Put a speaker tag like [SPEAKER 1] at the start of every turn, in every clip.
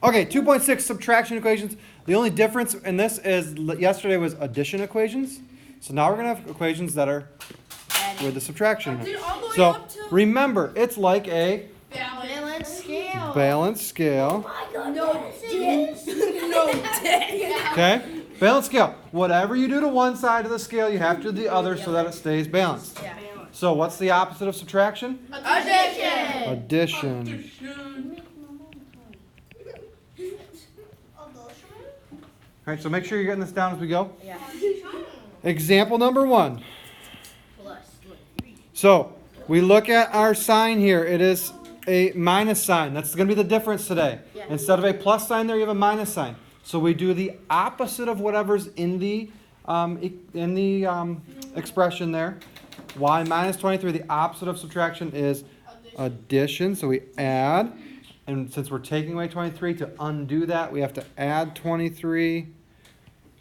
[SPEAKER 1] Okay, 2.6 subtraction equations. The only difference in this is yesterday was addition equations. So now we're going to have equations that are with the subtraction. So remember, it's like a
[SPEAKER 2] Balanced scale.
[SPEAKER 1] balanced scale.
[SPEAKER 2] Oh my God, no dick. No dick.
[SPEAKER 1] Okay? Balanced scale. Whatever you do to one side of the scale, you have to do the other so that it stays balanced.
[SPEAKER 2] Yeah.
[SPEAKER 1] So what's the opposite of subtraction?
[SPEAKER 2] Addition.
[SPEAKER 1] Addition. All right, so make sure you're getting this down as we go.
[SPEAKER 2] Yeah.
[SPEAKER 1] Example number 1.
[SPEAKER 2] Plus.
[SPEAKER 1] So we look at our sign here. It is a minus sign. That's going to be the difference today.
[SPEAKER 2] Yeah.
[SPEAKER 1] Instead of a plus sign there, you have a minus sign. So we do the opposite of whatever's in the expression there. Y minus 23, the opposite of subtraction is addition. So we add. And since we're taking away 23, to undo that, we have to add 23.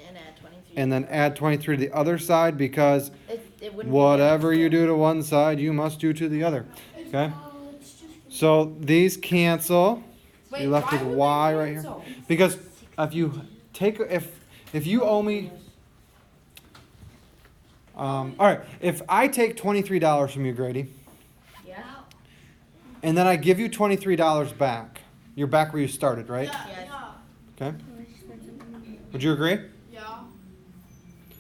[SPEAKER 2] And add 23.
[SPEAKER 1] And then add 23 to the other side, because
[SPEAKER 2] It wouldn't
[SPEAKER 1] whatever you do to one side, you must do to the other. Okay? So these cancel. You're left with Y right here. Because if you take, if you owe me, all right, if I take $23 from you, Grady,
[SPEAKER 2] Yeah.
[SPEAKER 1] and then I give you $23 back, you're back where you started, right?
[SPEAKER 2] Yes.
[SPEAKER 1] Okay? Would you agree?
[SPEAKER 3] Yeah.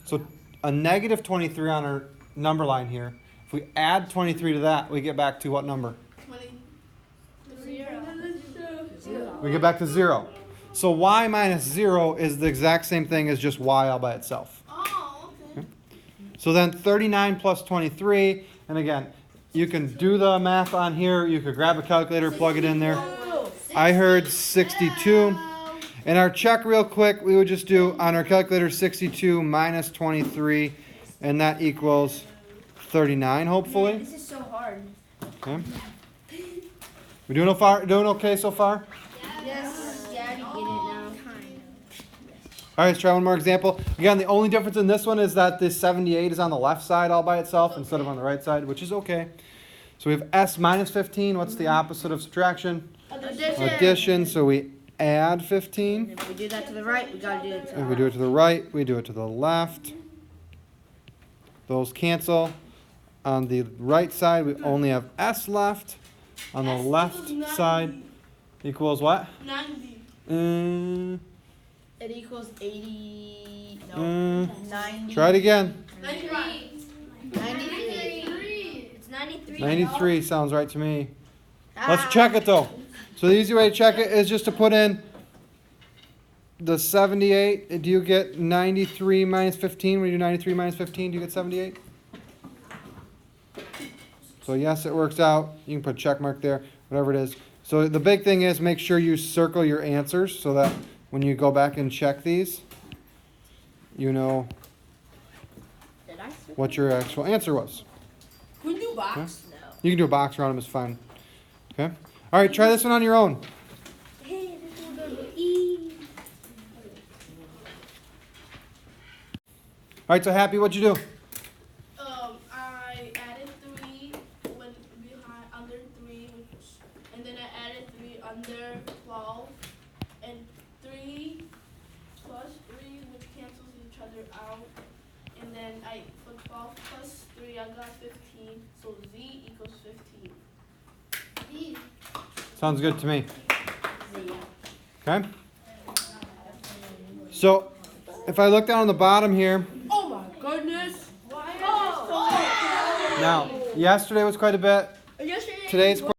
[SPEAKER 1] So a negative 23 on our number line here. If we add 23 to that, we get back to what number?
[SPEAKER 3] 0.
[SPEAKER 1] We get back to 0. So y minus 0 is the exact same thing as just y all by itself.
[SPEAKER 3] Oh, okay.
[SPEAKER 1] So then 39 plus 23, and again, you can do the math on here. You could grab a calculator, plug it in there. I heard 62. And our check real quick, we would just do on our calculator 62 minus 23, and that equals 39, hopefully.
[SPEAKER 2] This is so hard.
[SPEAKER 1] Okay. We doing okay so far?
[SPEAKER 2] Yes. Yeah, you get it now.
[SPEAKER 1] All right, let's try one more example. Again, the only difference in this one is that this 78 is on the left side all by itself instead of on the right side, which is okay. So we have S minus 15. What's the opposite of subtraction? Addition. So we add 15.
[SPEAKER 2] If we do that to the right, we gotta do it to the
[SPEAKER 1] If we do it to the right, we do it to the left. Those cancel. On the right side, we only have S left. On the left side equals what?
[SPEAKER 3] 90.
[SPEAKER 2] It equals 80. No. 90.
[SPEAKER 1] Try it again.
[SPEAKER 3] 93.
[SPEAKER 2] 93. It's 93.
[SPEAKER 1] 93 sounds right to me. Let's check it though. So the easy way to check it is just to put in the 78. Do you get 93 minus 15? When you do 93 minus 15, do you get 78? So yes, it works out. You can put a check mark there, whatever it is. So the big thing is make sure you circle your answers so that when you go back and check these, you know
[SPEAKER 2] Did I circle?
[SPEAKER 1] what your actual answer was.
[SPEAKER 3] Can we do box?
[SPEAKER 2] No.
[SPEAKER 1] You can do a box around them, it's fine. Okay? All right, try this one on your own.
[SPEAKER 2] Hey, this will go to E.
[SPEAKER 1] All right, so Happy, what'd you do?
[SPEAKER 3] I added 3 when behind under 3, and then I added 3 under 12, and 3 plus 3, which cancels each other out, and then I put 12 plus 3, I got 15, so Z equals 15.
[SPEAKER 1] Sounds good to me.
[SPEAKER 2] Z.
[SPEAKER 1] Okay? So, if I look down on the bottom here,
[SPEAKER 3] Oh my goodness!
[SPEAKER 1] now, yesterday was quite a bit.
[SPEAKER 3] Yesterday
[SPEAKER 1] Today's